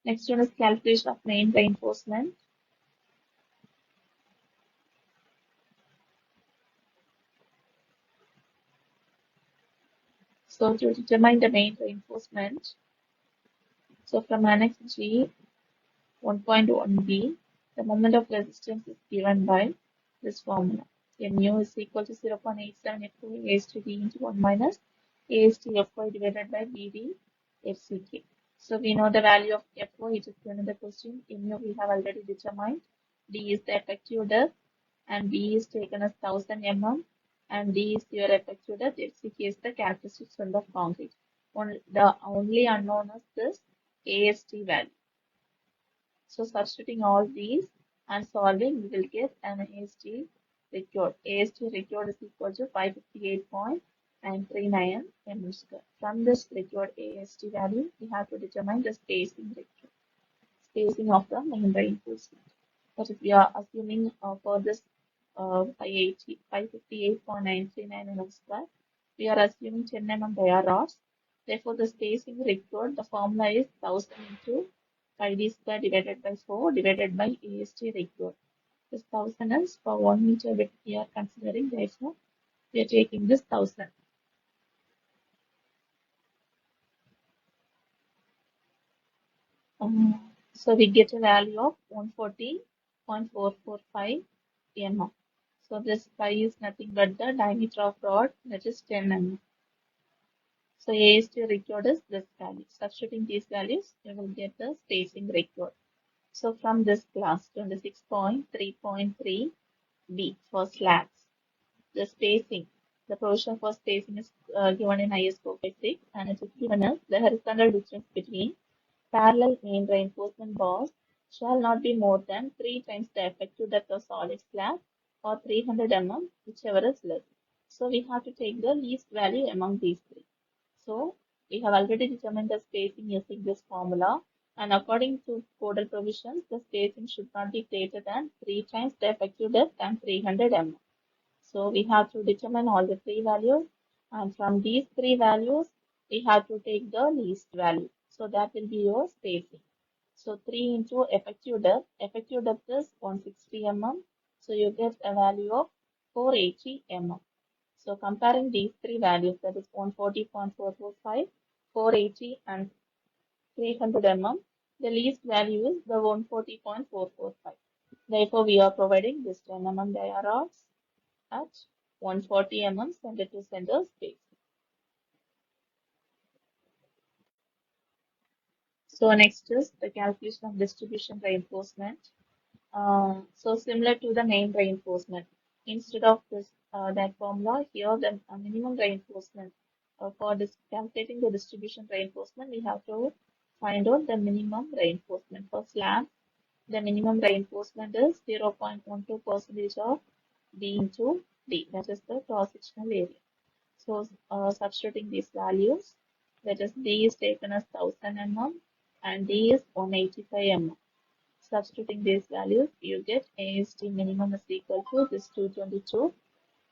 Next one is calculation of main reinforcement. So to determine the main reinforcement, so from Annex G 1.1b, the moment of resistance is given by this formula. Mu is equal to 0.87 F2 A to D into 1 minus A to Fy divided by BD FCK. So we know the value of Fy, it is given in the question. Mu we have already determined. D is the effective depth and B is taken as 1000 mm and D is your effective depth. FCK is the characteristic strength of concrete. The only unknown is this AST value. So substituting all these and solving, we will get an AST record. AST record is equal to 558.939 mm square. From this record AST value, we have to determine the spacing record, spacing of the main reinforcement. But if we are assuming for this 558.939 mm square, we are assuming 10 mm dia rods. Therefore, the spacing required, the formula is 1000 into pi d square divided by 4 divided by AST required. This 1000 is for 1 meter width we are considering, therefore, we are taking this 1000. So we get a value of 140.445 mm. So this pi is nothing but the diameter of rod, that is 10 mm. So AST required is this value. Substituting these values, you will get the spacing required. So from this class 26.3.3b for slabs, the spacing, the provision for spacing is given in IS 456 and it is given as the horizontal distance between parallel main reinforcement bars shall not be more than 3 times the effective depth of solid slab or 300 mm, whichever is less. So we have to take the least value among these three. So we have already determined the spacing using this formula. And according to codal provisions, the spacing should not be greater than 3 times the effective depth and 300 mm. So we have to determine all the three values. And from these three values, we have to take the least value. So that will be your spacing. So 3 into effective depth. Effective depth is 160 mm. So you get a value of 480 mm. So comparing these three values, that is 140.445, 480 and 300 mm, the least value is the 140.445. Therefore, we are providing this 10 mm dia rods at 140 mm center to center space. So next is the calculation of distribution reinforcement. So similar to the main reinforcement, instead of this that formula here, the minimum reinforcement for this calculating the distribution reinforcement, we have to find out the minimum reinforcement for slab. The minimum reinforcement is 0.12 percentage of D into D, that is the cross-sectional area. So substituting these values, that is D is taken as 1000 mm and D is 185 mm. Substituting these values, you get AST minimum is equal to this 222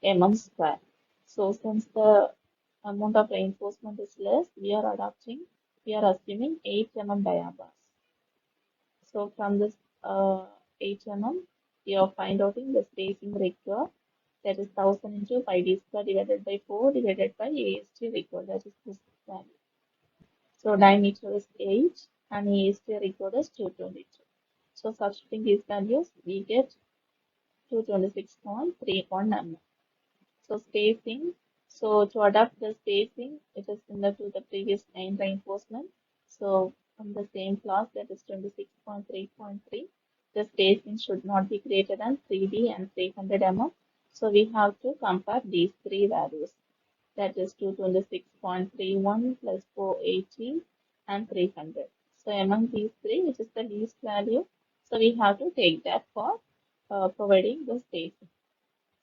mm square. So since the amount of reinforcement is less, we are assuming 8 mm diameters. So from this 8 mm, we are find out in the spacing required, that is 1000 into pi d square divided by 4 divided by AST required, that is this value. So diameter is 8 and AST required is 222. So substituting these values, we get 226.31 mm. So spacing, so to adapt the spacing, it is similar to the previous main reinforcement. So from the same class, that is 26.3.3, the spacing should not be greater than 3D and 300 mm. So we have to compare these three values. That is 226.31 plus 480 and 300. So among these three, which is the least value, so we have to take that for providing the spacing.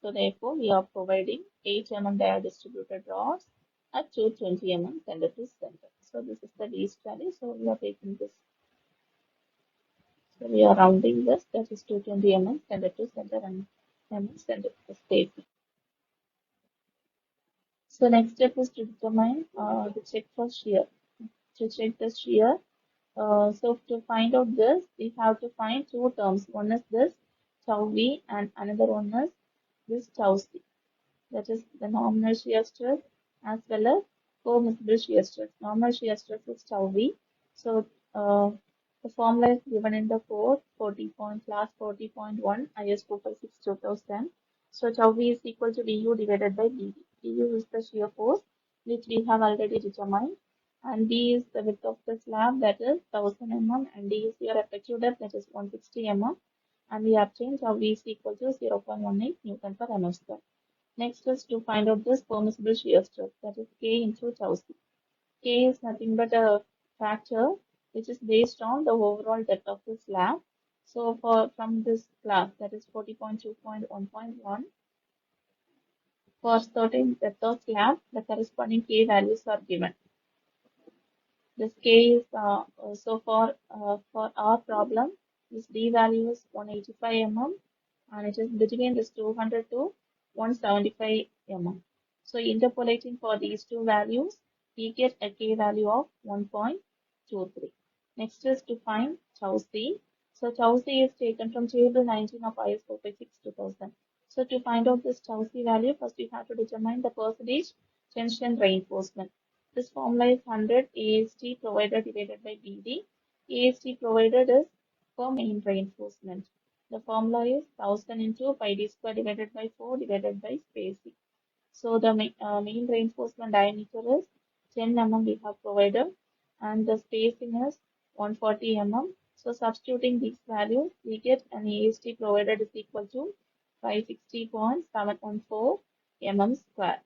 So therefore, we are providing 8 mm dia distributed rods at 220 mm center to center. So this is the least value. So we are taking this. So we are rounding this. That is 220 mm center to center and mm center to spacing. So next step is to determine the check for shear. To check the shear, So to find out this, we have to find two terms. One is this tau v and another one is this tau c. That is the nominal shear stress as well as permissible shear stress. Nominal shear stress is tau v. So the formula is given in the code 40.1 IS 456 2000. So tau v is equal to du divided by bd. Du is the shear force which we have already determined, and b is the width of the slab, that is 1000 mm, and d is your effective depth, that is 160 mm, and we obtain tau v is equal to 0.18 Newton per mm square. Next is to find out this permissible shear stress, that is K into tau c. K is nothing but a factor which is based on the overall depth of the slab. So from this class, that is 40.2.1.1, for certain depth of slab, the corresponding K values are given. This K is so for our problem, this D value is 185 mm, and it is between this 200 to 175 mm. So interpolating for these two values, we get a K value of 1.23. Next is to find tau C. So tau C is taken from table 19 of IS 456 2000. So to find out this tau C value, first we have to determine the percentage tension reinforcement. This formula is 100 AST provided divided by BD. AST provided is for main reinforcement. The formula is 1000 into pi d square divided by 4 divided by spacing. So the main reinforcement diameter is 10 mm we have provided, and the spacing is 140 mm. So substituting these values, we get an AST provided is equal to 560.714 mm square.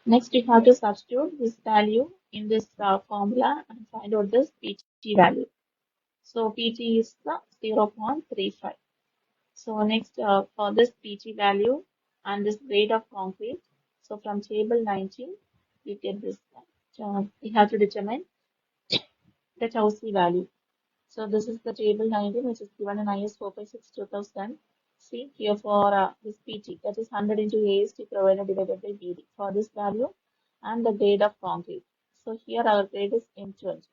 Next, we have to substitute this value in this formula and find out this PT value. So PT is the 0.35. So next, for this PT value and this grade of concrete, so from table 19, we get this. We have to determine the tau c value. So this is the table 19, which is given in IS 456 2000. See here for this PT, that is 100 into AST provided divided by BD for this value and the grade of concrete. So here our grade is M20.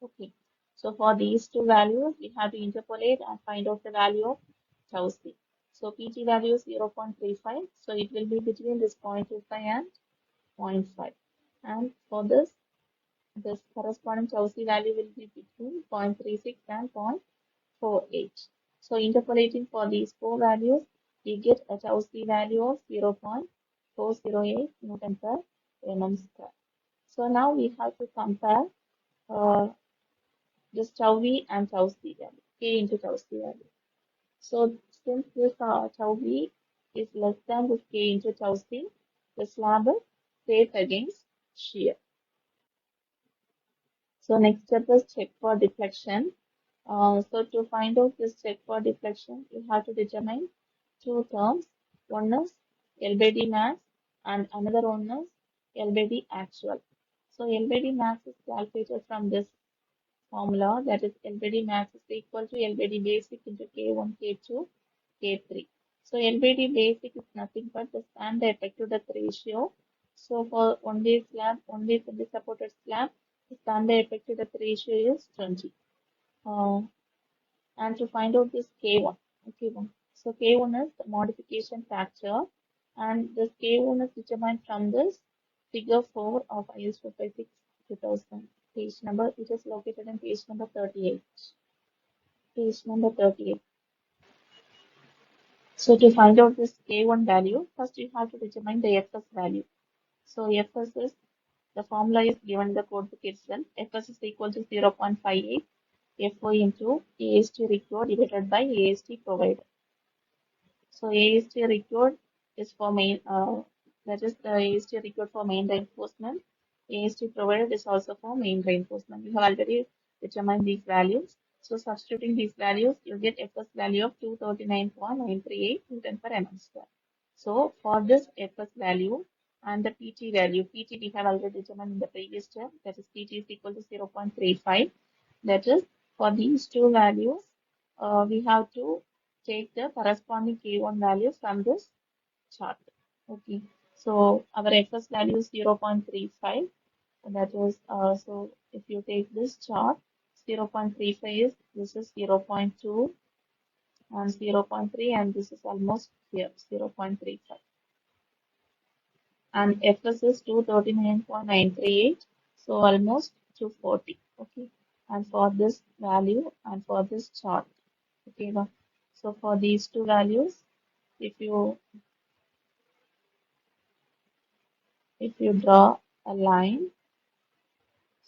Okay. So for these two values, we have to interpolate and find out the value of tau c. So PT value is 0.35. So it will be between this 0.25 and 0.5. And for this corresponding tau c value will be between 0.36 and 0.48. So interpolating for these four values, we get a tau c value of 0.408 Newton per mm square. So now we have to compare uh, this tau v and tau c value, K into tau c value. So since this tau v is less than this K into tau c, the slab is safe against shear. So next step is check for deflection. So to find out this check for deflection, you have to determine two terms. One is L by D max and another one is L by D actual. So L by D max is calculated from this formula, that is L by D max is equal to L by D basic into K1, K2, K3. So L by D basic is nothing but the standard effective depth ratio. So for only slab, only for the supported slab, the standard effective depth ratio is 20. Uh, and to find out this K1. K1. So K1 is the modification factor, and this K1 is determined from this figure 4 of IS 456 2000. Page number, it is located in page number 38. Page number 38. So to find out this K1 value, first you have to determine the Fs value. So Fs is, the formula is given in the code book itself. Fs is equal to 0.58 FO into AST required divided by AST provided. So AST required is for main, that is the AST required for main reinforcement. AST provided is also for main reinforcement. We have already determined these values. So substituting these values, you get Fs value of 239.938 Newton per mm square. So for this Fs value and the PT value, PT we have already determined in the previous step, that is PT is equal to 0.35. That is, for these two values, we have to take the corresponding K1 value from this chart. Okay, so our Fs value is 0.35 That is, so if you take this chart, 0.35 is, this is 0.2 and 0.3, and this is almost here, 0.35. And Fs is 239.938, so almost 240. Okay, and for this value and for this chart, okay, now, so for these two values, if you draw a line,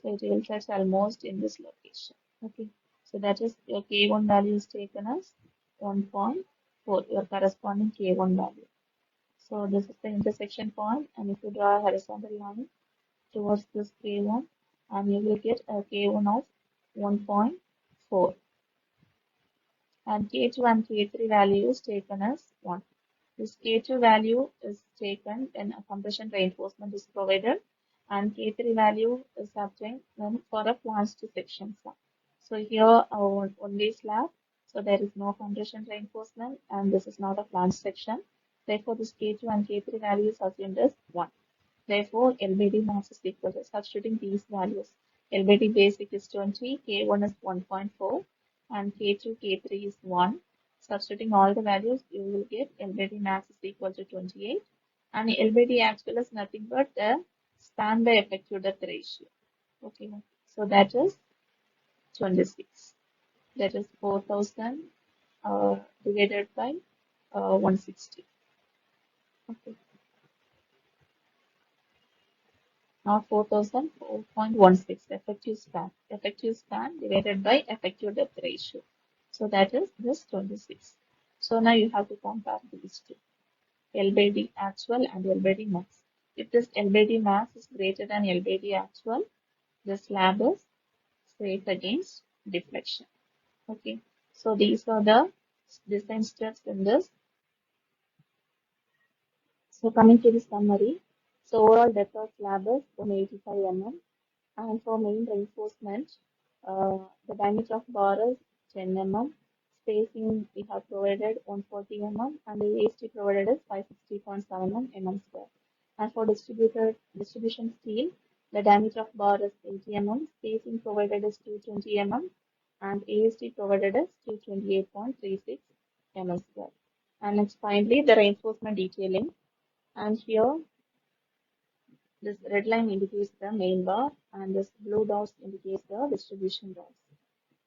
so it will touch almost in this location. Okay, so that is your K1 value is taken as 1.4, your corresponding K1 value. So this is the intersection point, and if you draw a horizontal line towards this K1, and you will get a K1 of 1.4, and K2 and K3 value is taken as 1. This K2 value is taken when a compression reinforcement is provided, and K3 value is obtained when for a planched section slab. So here only slab, so there is no compression reinforcement, and this is not a planched section. Therefore, this K2 and K3 value is assumed as 1. Therefore, LBD mass is equal to substituting these values. LBD basic is 20, K1 is 1.4, and K2, K3 is 1. Substituting all the values, you will get LBD max is equal to 28, and LBD actual is nothing but the span by effective depth ratio. Okay, so that is 26. That is 4,000 divided by 160. Okay. Not 4,000, 4.16 effective span divided by effective depth ratio. So that is this 26. So now you have to compare these two, LBD actual and LBD max. If this LBD max is greater than LBD actual, the slab is safe against deflection. Okay, so these are the design steps in this. So coming to the summary, so overall depth of slab is 185 mm. And for main reinforcement, the diameter of bar is 10 mm. Spacing we have provided 140 mm, and the AST provided is 560.7 mm square. And for distribution steel, the diameter of bar is 80 mm. Spacing provided is 220 mm, and AST provided is 228.36 mm square. And next, finally, the reinforcement detailing. And here this red line indicates the main bar, and this blue dots indicates the distribution dots.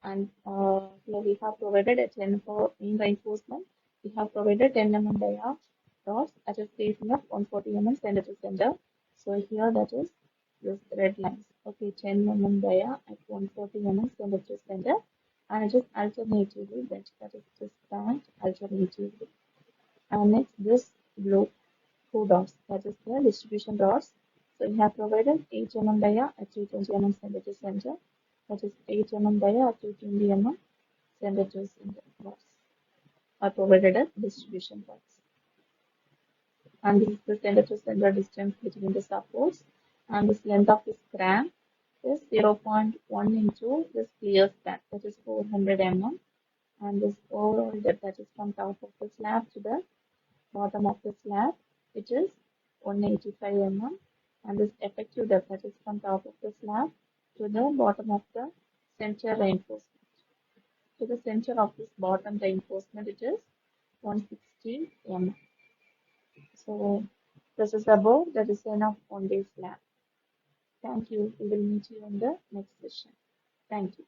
And here we have provided a 10 for main reinforcement. We have provided 10 mm dia dots at a spacing of 140 mm center to center. So here that is this red lines. Okay, 10 mm dia at 140 mm center to center, and it is alternatively bent. That is just bent alternatively. And next, this blue two dots, that is the distribution dots. So we have provided 8 mm dia at 220 mm center to center, that is 8 mm dia at 220 mm center to center dots are provided as distribution dots. And this is the center to center distance between the supports, and this length of this crank is 0.1 into this clear span, that is 400 mm, and this overall depth, that is from top of the slab to the bottom of the slab, which is 185 mm, and this effective depth, that is from top of the slab to the bottom of the center reinforcement. To the center of this bottom reinforcement, it is 160 mm. So this is about the design of one-day slab. Thank you. We will meet you in the next session. Thank you.